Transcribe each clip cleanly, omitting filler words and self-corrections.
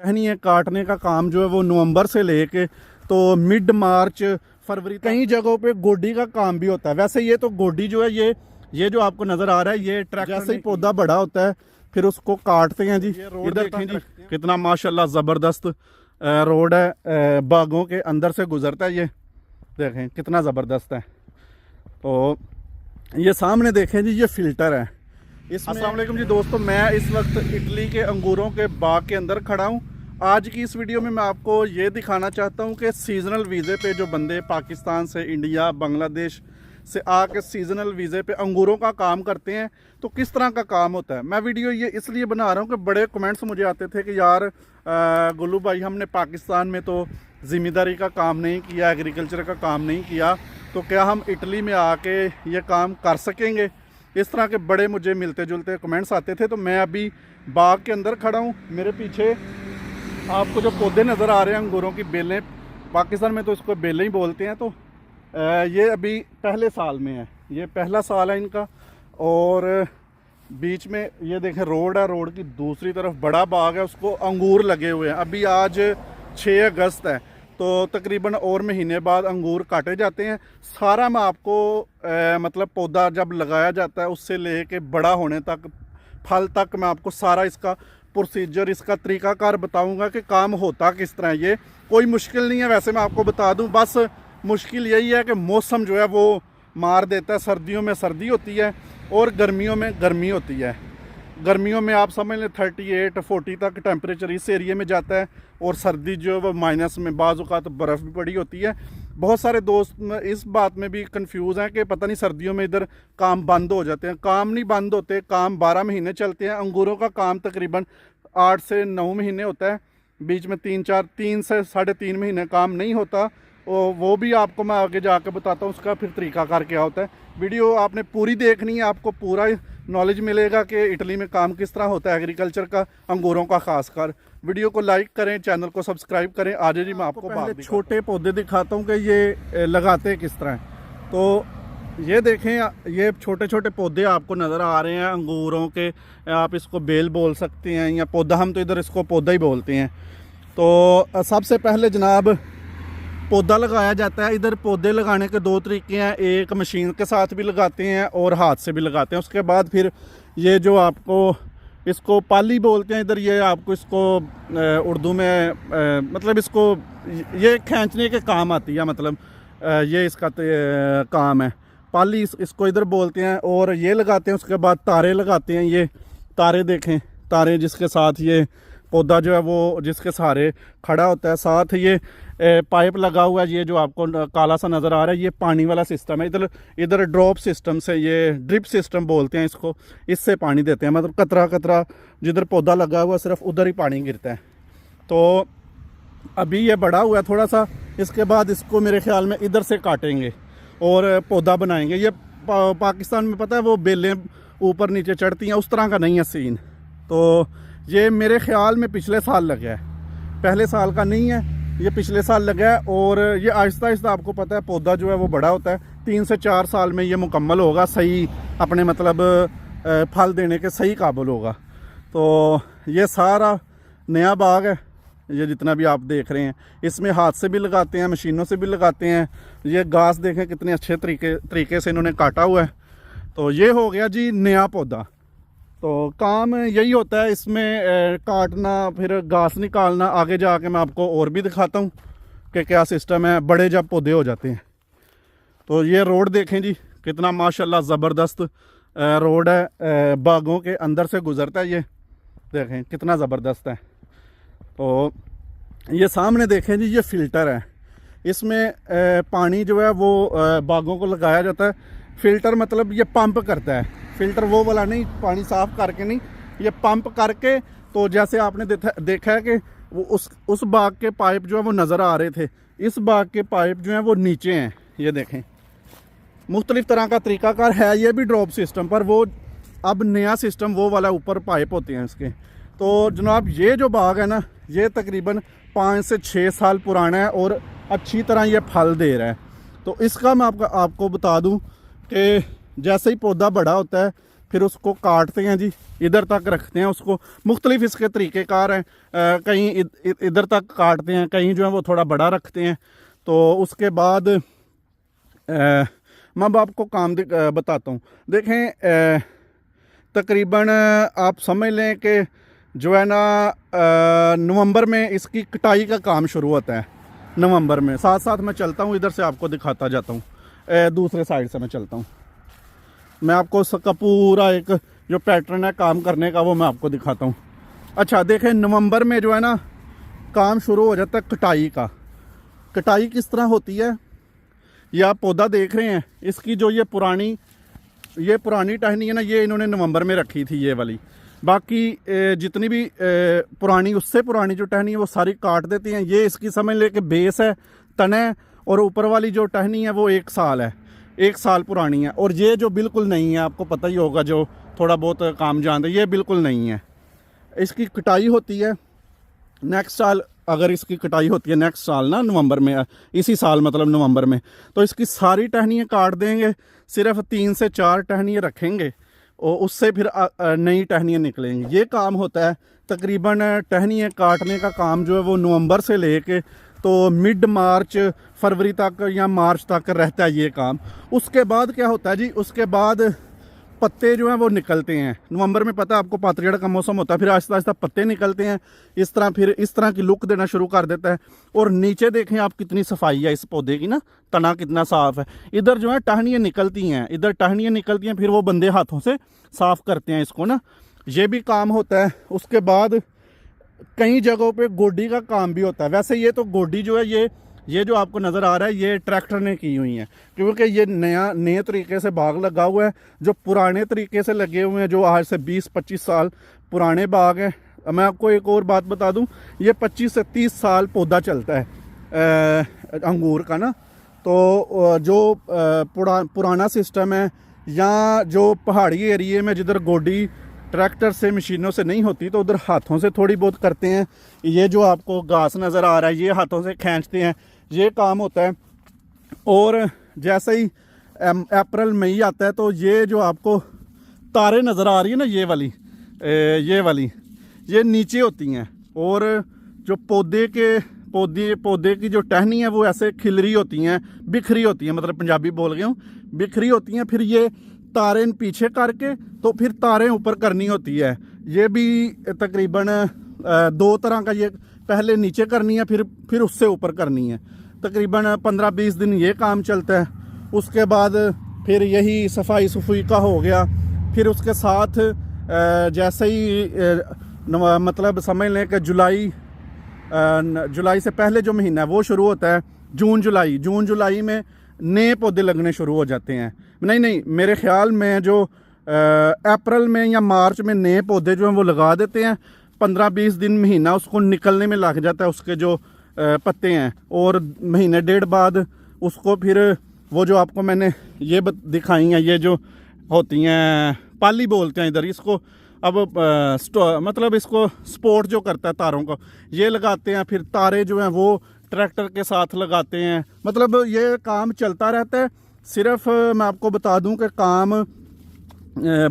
टहनी है काटने का काम जो है वो नवंबर से लेके तो मिड मार्च फरवरी, कई जगहों पे गोडी का काम भी होता है। वैसे ये तो गोडी जो है ये जो आपको नज़र आ रहा है ये ट्रैक्टर, जैसे ही पौधा बड़ा होता है फिर उसको काटते हैं जी। इधर देखें जी कितना माशाल्लाह ज़बरदस्त रोड है, बागों के अंदर से गुजरता है। ये देखें कितना ज़बरदस्त है। तो ये सामने देखें जी ये फ़िल्टर है इसमें। अस्सलाम वालेकुम जी दोस्तों, मैं इस वक्त इटली के अंगूरों के बाग के अंदर खड़ा हूँ। आज की इस वीडियो में मैं आपको ये दिखाना चाहता हूँ कि सीज़नल वीज़े पे जो बंदे पाकिस्तान से, इंडिया, बांग्लादेश से आके सीज़नल वीज़े पे अंगूरों का काम करते हैं तो किस तरह का काम होता है। मैं वीडियो ये इसलिए बना रहा हूँ कि बड़े कमेंट्स मुझे आते थे कि यार गुल्लू भाई हमने पाकिस्तान में तो ज़िम्मेदारी का काम नहीं किया, एग्रीकल्चर का काम नहीं किया, तो क्या हम इटली में आके ये काम कर सकेंगे। इस तरह के बड़े मुझे मिलते जुलते कमेंट्स आते थे। तो मैं अभी बाग के अंदर खड़ा हूँ। मेरे पीछे आपको जो पौधे नज़र आ रहे हैं अंगूरों की बेलें, पाकिस्तान में तो इसको बेलें ही बोलते हैं। तो ये अभी पहले साल में है, ये पहला साल है इनका। और बीच में ये देखें रोड है, रोड की दूसरी तरफ बड़ा बाग है, उसको अंगूर लगे हुए हैं। अभी आज 6 अगस्त है तो तकरीबन और महीने बाद अंगूर काटे जाते हैं। सारा मैं आपको मतलब पौधा जब लगाया जाता है उससे लेके बड़ा होने तक, फल तक, मैं आपको सारा इसका प्रोसीजर, इसका तरीक़ाकार बताऊंगा कि काम होता किस तरह। ये कोई मुश्किल नहीं है। वैसे मैं आपको बता दूं, बस मुश्किल यही है कि मौसम जो है वो मार देता है। सर्दियों में सर्दी होती है और गर्मियों में गर्मी होती है। गर्मियों में आप समझ लें 38-40 तक टेम्परेचर इस एरिया में जाता है और सर्दी जो है वो माइनस में, बाज़ औक़ात बर्फ़ भी पड़ी होती है। बहुत सारे दोस्त इस बात में भी कंफ्यूज हैं कि पता नहीं सर्दियों में इधर काम बंद हो जाते हैं। काम नहीं बंद होते, काम 12 महीने चलते हैं। अंगूरों का काम तकरीबन 8 से 9 महीने होता है, बीच में 3 से 3.5 महीने काम नहीं होता। वो भी आपको मैं आगे जाकर बताता हूँ उसका फिर तरीक़ाकार क्या होता है। वीडियो आपने पूरी देखनी है, आपको पूरा नॉलेज मिलेगा कि इटली में काम किस तरह होता है एग्रीकल्चर का, अंगूरों का खासकर। वीडियो को लाइक करें, चैनल को सब्सक्राइब करें। आज जी मैं आपको पहले छोटे पौधे दिखाता हूँ कि ये लगाते किस तरह। तो ये देखें, ये छोटे छोटे पौधे आपको नज़र आ रहे हैं अंगूरों के। आप इसको बेल बोल सकते हैं या पौधा, हम तो इधर इसको पौधा ही बोलते हैं। तो सबसे पहले जनाब पौधा लगाया जाता है। इधर पौधे लगाने के 2 तरीके हैं, एक मशीन के साथ भी लगाते हैं और हाथ से भी लगाते हैं। उसके बाद फिर ये जो आपको इसको पाली बोलते हैं इधर, ये आपको इसको उर्दू में मतलब इसको ये खींचने के काम आती है, मतलब ये इसका काम है। पाली इसको इधर बोलते हैं और ये लगाते हैं। उसके बाद तारे लगाते हैं। ये तारे देखें, तारे जिसके साथ ये पौधा जो है वो जिसके सहारे खड़ा होता है। साथ ये पाइप लगा हुआ है, ये जो आपको काला सा नज़र आ रहा है ये पानी वाला सिस्टम है। इधर ड्रॉप सिस्टम से, ये ड्रिप सिस्टम बोलते हैं इसको, इससे पानी देते हैं। मतलब कतरा कतरा जिधर पौधा लगा हुआ सिर्फ उधर ही पानी गिरता है। तो अभी ये बड़ा हुआ है थोड़ा सा, इसके बाद इसको मेरे ख्याल में इधर से काटेंगे और पौधा बनाएंगे। ये पाकिस्तान में पता है वो बेलें ऊपर नीचे चढ़ती हैं, उस तरह का नहीं है सीन। तो ये मेरे ख्याल में पिछले साल लगा है, पहले साल का नहीं है, ये पिछले साल लगा है। और ये आहिस्ता आहिस्ता आपको पता है पौधा जो है वो बड़ा होता है। 3 से 4 साल में ये मुकम्मल होगा, सही अपने मतलब फल देने के सही काबिल होगा। तो ये सारा नया बाग है, ये जितना भी आप देख रहे हैं। इसमें हाथ से भी लगाते हैं, मशीनों से भी लगाते हैं। ये घास देखें कितने अच्छे तरीके से इन्होंने काटा हुआ है। तो ये हो गया जी नया पौधा। तो काम यही होता है इसमें, काटना, फिर घास निकालना। आगे जाके मैं आपको और भी दिखाता हूँ कि क्या सिस्टम है बड़े जब पौधे हो जाते हैं। तो ये रोड देखें जी कितना माशाल्लाह ज़बरदस्त रोड है, बागों के अंदर से गुज़रता है। ये देखें कितना ज़बरदस्त है। तो ये सामने देखें जी ये फ़िल्टर है, इसमें पानी जो है वो बागों को लगाया जाता है। फ़िल्टर मतलब ये पंप करता है, फ़िल्टर वो वाला नहीं, पानी साफ़ करके नहीं, ये पंप करके। तो जैसे आपने देखा है कि वो उस बाग के पाइप जो है वो नज़र आ रहे थे, इस बाग के पाइप जो हैं वो नीचे हैं। ये देखें मुख्तलिफ़ तरह का तरीक़ाकार है। ये भी ड्रॉप सिस्टम पर, वो अब नया सिस्टम वो वाला ऊपर पाइप होते हैं इसके। तो जनाब ये जो बाग है ना, ये तकरीबन 5 से 6 साल पुराना है और अच्छी तरह ये फल दे रहा है। तो इसका मैं आपको बता दूं कि जैसे ही पौधा बड़ा होता है फिर उसको काटते हैं जी, इधर तक रखते हैं उसको। मुख्तलिफ इसके तरीक़ेकार हैं, कहीं इधर तक काटते हैं, कहीं जो है वो थोड़ा बड़ा रखते हैं। तो उसके बाद मैं अब आपको काम बताता हूँ। देखें, तकरीबन आप समझ लें कि जो है ना नवंबर में इसकी कटाई का काम शुरू होता है। नवंबर में साथ साथ मैं चलता हूँ, इधर से आपको दिखाता जाता हूँ, दूसरे साइड से मैं चलता हूँ। मैं आपको उसका पूरा एक जो पैटर्न है काम करने का वो मैं आपको दिखाता हूँ। अच्छा देखें, नवंबर में जो है ना काम शुरू हो जाता है कटाई का। कटाई किस तरह होती है, ये आप पौधा देख रहे हैं, इसकी जो ये पुरानी टहनी है ना, ये इन्होंने नवंबर में रखी थी ये वाली। बाकी जितनी भी पुरानी, उससे पुरानी जो टहनी है वो सारी काट देती हैं। ये इसकी समझ ले कि बेस है, तना है, और ऊपर वाली जो टहनी है वो 1 साल है, 1 साल पुरानी है। और ये जो बिल्कुल नहीं है, आपको पता ही होगा जो थोड़ा बहुत काम जानते, ये बिल्कुल नहीं है। इसकी कटाई होती है नेक्स्ट साल। अगर इसकी कटाई होती है नेक्स्ट साल ना, नवंबर में, इसी साल मतलब नवंबर में, तो इसकी सारी टहनियाँ काट देंगे, सिर्फ 3 से 4 टहनियाँ रखेंगे और उससे फिर नई टहनियाँ निकलेंगी। ये काम होता है तकरीबन। टहनियाँ काटने का काम जो है वो नवंबर से लेके तो मिड मार्च फरवरी तक या मार्च तक रहता है ये काम। उसके बाद क्या होता है जी, उसके बाद पत्ते जो हैं वो निकलते हैं। नवंबर में पता है आपको पतझड़ का मौसम होता है, फिर आहिस्ता आहिस्ता पत्ते निकलते हैं इस तरह, फिर इस तरह की लुक देना शुरू कर देता है। और नीचे देखें आप कितनी सफाई है इस पौधे की ना, तना कितना साफ़ है। इधर जो है टहनियाँ निकलती हैं, इधर टहनियाँ निकलती हैं, फिर वो बंदे हाथों से साफ़ करते हैं इसको ना, ये भी काम होता है। उसके बाद कई जगहों पे गोडी का काम भी होता है। वैसे ये तो गोडी जो है ये जो आपको नज़र आ रहा है ये ट्रैक्टर ने की हुई है, क्योंकि ये नए तरीके से बाग लगा हुआ है। जो पुराने तरीके से लगे हुए हैं, जो आज से 20-25 साल पुराने बाग हैं। मैं आपको एक और बात बता दूं, ये 25 से 30 साल पौधा चलता है अंगूर का ना। तो जो पुराना सिस्टम है, या जो पहाड़ी एरिए में जिधर गोडी ट्रैक्टर से मशीनों से नहीं होती, तो उधर हाथों से थोड़ी बहुत करते हैं। ये जो आपको घास नज़र आ रहा है, ये हाथों से खींचते हैं, ये काम होता है। और जैसे ही अप्रैल मई आता है, तो ये जो आपको तारे नज़र आ रही है ना, ये नीचे होती हैं। और जो पौधे की जो टहनी है वो ऐसे खिलरी होती हैं, बिखरी होती हैं, मतलब पंजाबी बोल गया हूँ, बिखरी होती हैं। फिर ये तारे पीछे करके तो फिर तारें ऊपर करनी होती है। ये भी तकरीबन 2 तरह का, ये पहले नीचे करनी है, फिर उससे ऊपर करनी है। तकरीबन 15-20 दिन ये काम चलता है। उसके बाद फिर यही सफाई का हो गया। फिर उसके साथ जैसे ही मतलब समझ लें कि जुलाई से पहले जो महीना है वो शुरू होता है, जून जुलाई में नए पौधे लगने शुरू हो जाते हैं। नहीं, मेरे ख्याल में जो अप्रैल में या मार्च में नए पौधे जो हैं वो लगा देते हैं। 15-20 दिन महीना उसको निकलने में लग जाता है, उसके जो पत्ते हैं। और महीने डेढ़ बाद उसको फिर वो जो आपको मैंने ये दिखाई हैं, ये जो होती हैं पाली बोलते हैं इधर इसको। अब मतलब इसको सपोर्ट जो करता है तारों को, ये लगाते हैं। फिर तारे जो हैं वो ट्रैक्टर के साथ लगाते हैं। मतलब ये काम चलता रहता है। सिर्फ मैं आपको बता दूं कि काम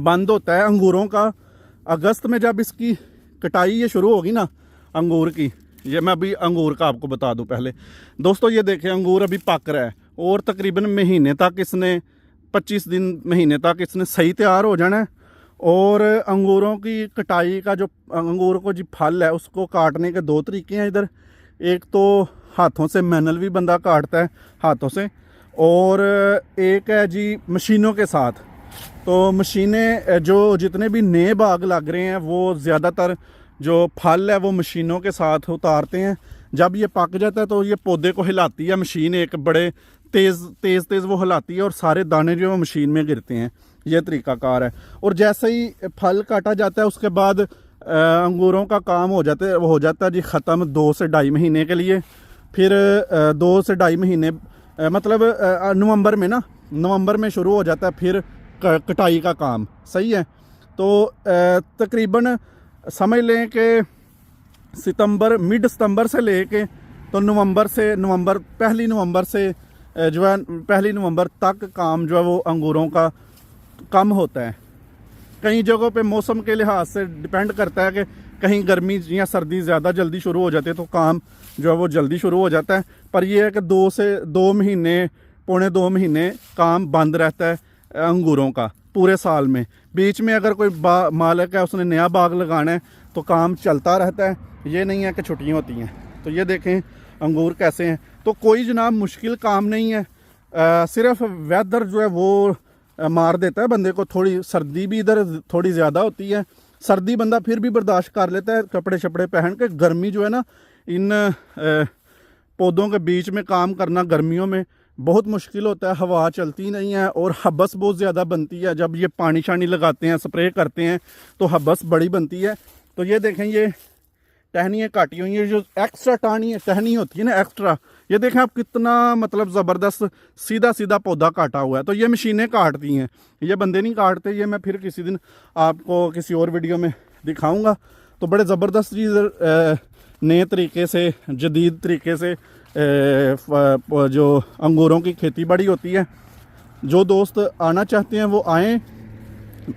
बंद होता है अंगूरों का अगस्त में, जब इसकी कटाई ये शुरू होगी ना अंगूर की। ये मैं अभी अंगूर का आपको बता दूं पहले। दोस्तों ये देखें, अंगूर अभी पक रहा है और तकरीबन महीने तक इसने 25 दिन महीने तक इसने सही तैयार हो जाना है। और अंगूरों की कटाई का जो अंगूर को जी फल है उसको काटने के 2 तरीके हैं इधर। एक तो हाथों से मैनुअल भी बंदा काटता है हाथों से, और एक है जी मशीनों के साथ। तो मशीनें जो जितने भी नए बाग लग रहे हैं वो ज़्यादातर जो फल है वो मशीनों के साथ उतारते हैं। जब ये पक जाता है तो ये पौधे को हिलाती है मशीन, एक बड़े तेज़ वो हिलाती है और सारे दाने जो है वो मशीन में गिरते हैं। ये तरीक़ाकार है। और जैसे ही फल काटा जाता है उसके बाद अंगूरों का काम हो जाता है जी ख़त्म 2 से 2.5 महीने के लिए। फिर 2 से 2.5 महीने मतलब नवंबर में शुरू हो जाता है फिर कटाई का काम। सही है। तो तकरीबन समझ लें कि मिड सितंबर से लेके तो पहली नवंबर से पहली नवंबर तक काम जो है वो अंगूरों का कम होता है। कई जगहों पे मौसम के लिहाज से डिपेंड करता है कि कहीं गर्मी या सर्दी ज़्यादा जल्दी शुरू हो जाती है तो काम जो है वो जल्दी शुरू हो जाता है। पर यह है कि 2 महीने, पौने 2 महीने काम बंद रहता है अंगूरों का पूरे साल में। बीच में अगर कोई मालिक है उसने नया बाग लगाना है तो काम चलता रहता है, ये नहीं है कि छुट्टियाँ होती हैं। तो ये देखें अंगूर कैसे हैं। तो कोई जनाब मुश्किल काम नहीं है, सिर्फ वेदर जो है वो मार देता है बंदे को। थोड़ी सर्दी भी इधर थोड़ी ज़्यादा होती है, सर्दी बंदा फिर भी बर्दाश्त कर लेता है कपड़े शपड़े पहन के। गर्मी जो है ना, इन पौधों के बीच में काम करना गर्मियों में बहुत मुश्किल होता है, हवा चलती नहीं है और हब्बस बहुत ज़्यादा बनती है। जब ये पानी शानी लगाते हैं, स्प्रे करते हैं तो हब्बस बड़ी बनती है। तो ये देखें, ये टहनियाँ काटी हुई हैं, जो एक्स्ट्रा टहनी होती है ना एक्स्ट्रा, ये देखें आप कितना मतलब ज़बरदस्त सीधा सीधा पौधा काटा हुआ है। तो ये मशीनें काटती हैं, ये बंदे नहीं काटते। ये मैं फिर किसी दिन आपको किसी और वीडियो में दिखाऊंगा। तो बड़े ज़बरदस्त चीज़ नए तरीके से, जदीद तरीके से जो अंगूरों की खेती बाड़ी होती है। जो दोस्त आना चाहते हैं वो आएँ।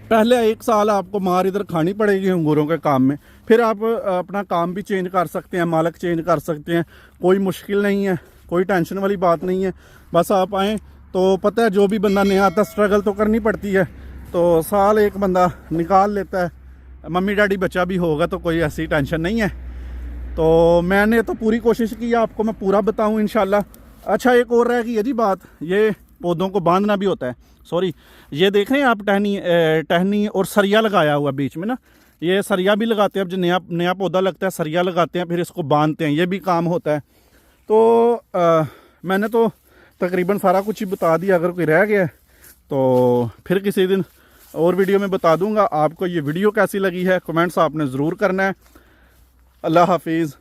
पहले 1 साल आपको मार इधर खानी पड़ेगी अंगूरों के काम में, फिर आप अपना काम भी चेंज कर सकते हैं, मालिक चेंज कर सकते हैं। कोई मुश्किल नहीं है, कोई टेंशन वाली बात नहीं है। बस आप आएँ तो पता है जो भी बंदा नया आता स्ट्रगल तो करनी पड़ती है। तो साल एक बंदा निकाल लेता है, मम्मी डैडी बच्चा भी होगा तो कोई ऐसी टेंशन नहीं है। तो मैंने तो पूरी कोशिश की है आपको मैं पूरा बताऊँ इंशाल्लाह। अच्छा, एक और रह गई है जी बात, ये पौधों को बांधना भी होता है। सॉरी, ये देख रहे हैं आप टहनी और सरिया लगाया हुआ बीच में ना, ये सरिया भी लगाते हैं। अब जो नया पौधा लगता है सरिया लगाते हैं, फिर इसको बांधते हैं, ये भी काम होता है। तो मैंने तो तकरीबन सारा कुछ ही बता दिया। अगर कोई रह गया तो फिर किसी दिन और वीडियो में बता दूंगा। आपको ये वीडियो कैसी लगी है कमेंट्स आपने ज़रूर करना है। अल्लाह हाफिज़।